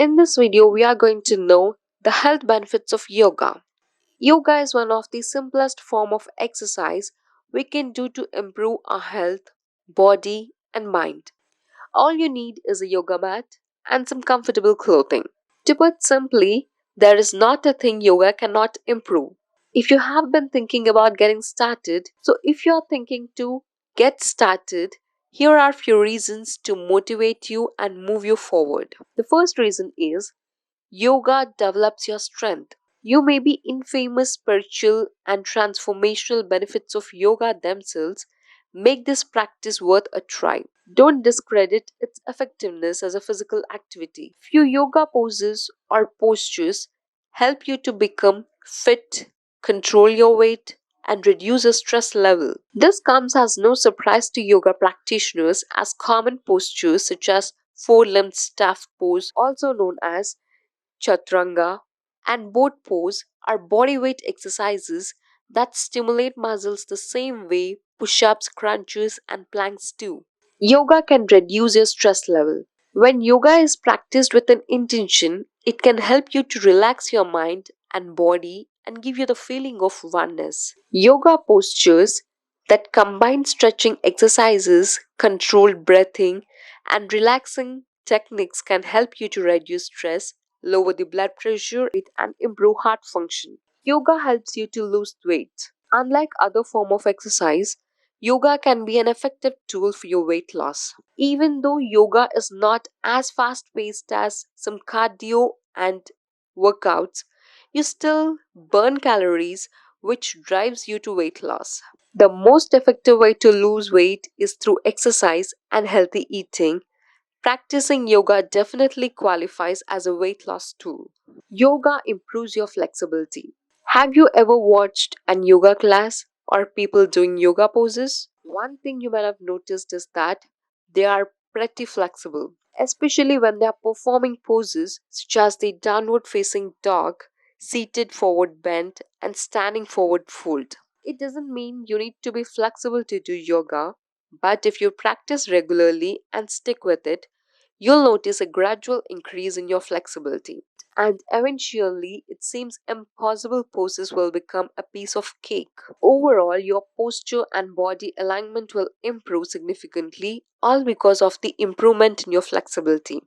In this video, we are going to know the health benefits of yoga. Yoga is one of the simplest form of exercise we can do to improve our health, body and mind. All you need is a yoga mat and some comfortable clothing. To put simply, there is not a thing yoga cannot improve. If you have been thinking about getting started, so if you are thinking to get started, here are few reasons to motivate you and move you forward. The first reason is yoga develops your strength. You may be infamous spiritual and transformational benefits of yoga themselves make this practice worth a try. Don't discredit its effectiveness as a physical activity. Few yoga poses or postures help you to become fit, control your weight, and reduce your stress level. This comes as no surprise to yoga practitioners as common postures such as four-limbed staff pose, also known as chaturanga, and boat pose are bodyweight exercises that stimulate muscles the same way push ups, crunches, and planks do. Yoga can reduce your stress level. When yoga is practiced with an intention, it can help you to relax your mind and body and give you the feeling of oneness. Yoga postures that combine stretching exercises, controlled breathing, and relaxing techniques can help you to reduce stress, lower the blood pressure, and improve heart function. Yoga helps you to lose weight. Unlike other form of exercise, yoga can be an effective tool for your weight loss. Even though yoga is not as fast paced as some cardio and workouts, you still burn calories, which drives you to weight loss. The most effective way to lose weight is through exercise and healthy eating. Practicing yoga definitely qualifies as a weight loss tool. Yoga improves your flexibility. Have you ever watched an yoga class or people doing yoga poses? One thing you might have noticed is that they are pretty flexible, especially when they are performing poses such as the downward facing dog, seated forward bend, and standing forward fold. It doesn't mean you need to be flexible to do yoga, but if you practice regularly and stick with it, you'll notice a gradual increase in your flexibility. And eventually, it seems impossible poses will become a piece of cake. Overall, your posture and body alignment will improve significantly, all because of the improvement in your flexibility.